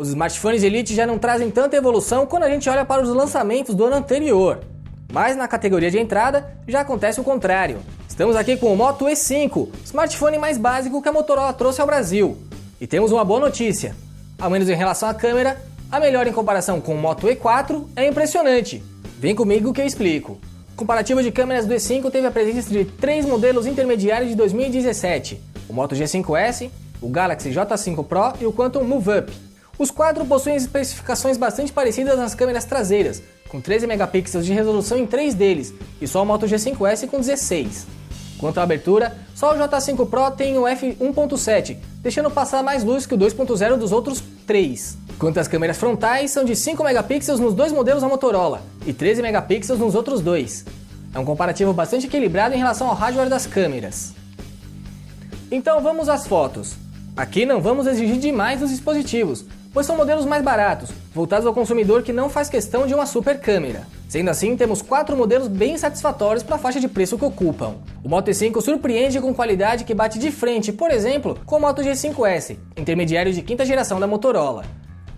Os smartphones de Elite já não trazem tanta evolução quando a gente olha para os lançamentos do ano anterior. Mas na categoria de entrada já acontece o contrário. Estamos aqui com o Moto E5, smartphone mais básico que a Motorola trouxe ao Brasil. E temos uma boa notícia. Ao menos em relação à câmera, a melhor em comparação com o Moto E4 é impressionante. Vem comigo que eu explico. O comparativo de câmeras do E5 teve a presença de 3 modelos intermediários de 2017. O Moto G5S, o Galaxy J5 Pro e o Quantum Move Up. Os 4 possuem especificações bastante parecidas nas câmeras traseiras, com 13 megapixels de resolução em 3 deles, e só o Moto G5S com 16. Quanto à abertura, só o J5 Pro tem o f1.7, deixando passar mais luz que o 2.0 dos outros 3. Quanto às câmeras frontais, são de 5 megapixels nos 2 modelos da Motorola, e 13 megapixels nos outros 2. É um comparativo bastante equilibrado em relação ao hardware das câmeras. Então vamos às fotos. Aqui não vamos exigir demais dos dispositivos, pois são modelos mais baratos, voltados ao consumidor que não faz questão de uma super câmera. Sendo assim, temos 4 modelos bem satisfatórios para a faixa de preço que ocupam. O Moto E5 surpreende com qualidade que bate de frente, por exemplo, com o Moto G5S, intermediário de 5ª geração da Motorola.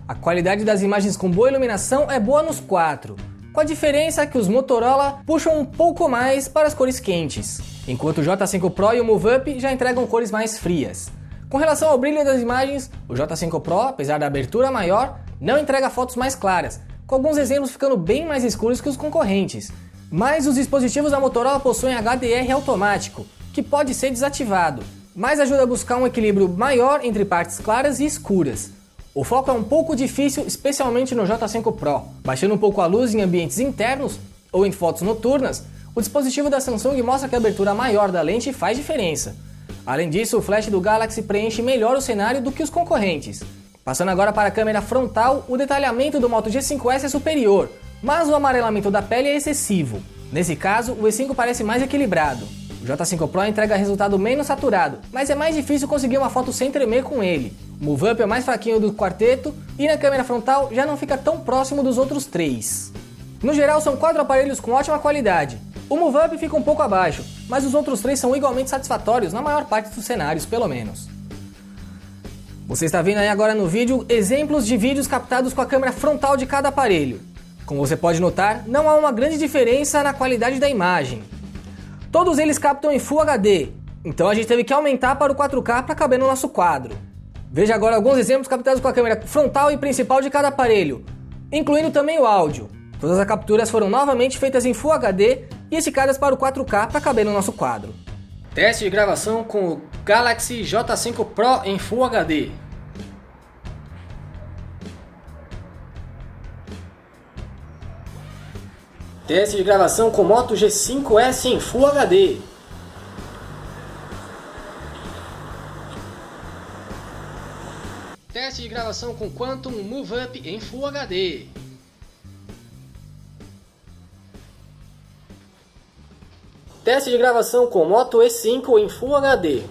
A qualidade das imagens com boa iluminação é boa nos 4, com a diferença que os Motorola puxam um pouco mais para as cores quentes, enquanto o J5 Pro e o Move Up já entregam cores mais frias. Com relação ao brilho das imagens, o J5 Pro, apesar da abertura maior, não entrega fotos mais claras, com alguns exemplos ficando bem mais escuros que os concorrentes. Mas os dispositivos da Motorola possuem HDR automático, que pode ser desativado, mas ajuda a buscar um equilíbrio maior entre partes claras e escuras. O foco é um pouco difícil, especialmente no J5 Pro. Baixando um pouco a luz em ambientes internos ou em fotos noturnas, o dispositivo da Samsung mostra que a abertura maior da lente faz diferença. Além disso, o flash do Galaxy preenche melhor o cenário do que os concorrentes. Passando agora para a câmera frontal, o detalhamento do Moto G5S é superior, mas o amarelamento da pele é excessivo. Nesse caso, o E5 parece mais equilibrado. O J5 Pro entrega resultado menos saturado, mas é mais difícil conseguir uma foto sem tremer com ele. O Move Up é o mais fraquinho do quarteto e na câmera frontal já não fica tão próximo dos outros 3. No geral, são 4 aparelhos com ótima qualidade. O Move Up fica um pouco abaixo, mas os outros 3 são igualmente satisfatórios na maior parte dos cenários, pelo menos. Você está vendo aí agora no vídeo exemplos de vídeos captados com a câmera frontal de cada aparelho. Como você pode notar, não há uma grande diferença na qualidade da imagem. Todos eles captam em Full HD, então a gente teve que aumentar para o 4K para caber no nosso quadro. Veja agora alguns exemplos captados com a câmera frontal e principal de cada aparelho, incluindo também o áudio. Todas as capturas foram novamente feitas em Full HD e esticadas para o 4K para caber no nosso quadro. Teste de gravação com o Galaxy J5 Pro em Full HD. Teste de gravação com Moto G5S em Full HD. Teste de gravação com Quantum Move Up em Full HD. Teste de gravação com Moto E5 em Full HD.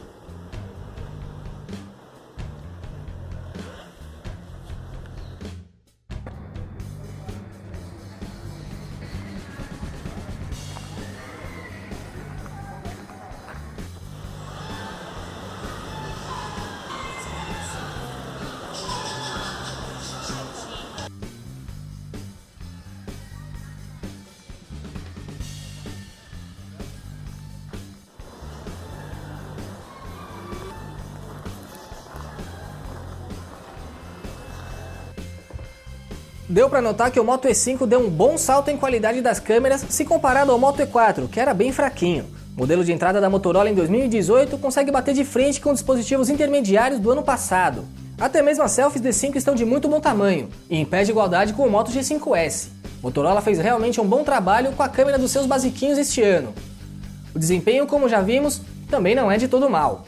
Deu para notar que o Moto E5 deu um bom salto em qualidade das câmeras se comparado ao Moto E4, que era bem fraquinho. O modelo de entrada da Motorola em 2018 consegue bater de frente com dispositivos intermediários do ano passado. Até mesmo as selfies do E5 estão de muito bom tamanho, e em pé de igualdade com o Moto G5S. Motorola fez realmente um bom trabalho com a câmera dos seus basiquinhos este ano. O desempenho, como já vimos, também não é de todo mal.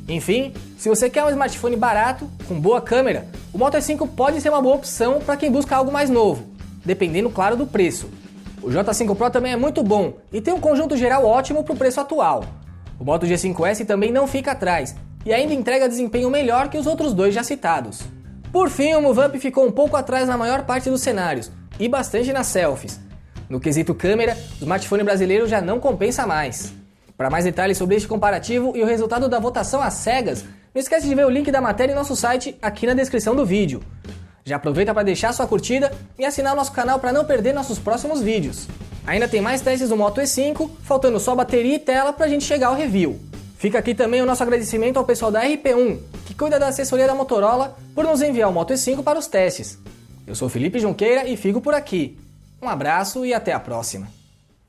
Enfim, se você quer um smartphone barato, com boa câmera, o Moto E5 pode ser uma boa opção para quem busca algo mais novo, dependendo, claro, do preço. O J5 Pro também é muito bom e tem um conjunto geral ótimo para o preço atual. O Moto G5S também não fica atrás e ainda entrega desempenho melhor que os outros 2 já citados. Por fim, o Move Up ficou um pouco atrás na maior parte dos cenários e bastante nas selfies. No quesito câmera, o smartphone brasileiro já não compensa mais. Para mais detalhes sobre este comparativo e o resultado da votação às cegas, não esquece de ver o link da matéria em nosso site aqui na descrição do vídeo. Já aproveita para deixar sua curtida e assinar o nosso canal para não perder nossos próximos vídeos. Ainda tem mais testes do Moto E5, faltando só bateria e tela para a gente chegar ao review. Fica aqui também o nosso agradecimento ao pessoal da RP1, que cuida da assessoria da Motorola, por nos enviar o Moto E5 para os testes. Eu sou Felipe Junqueira e fico por aqui. Um abraço e até a próxima.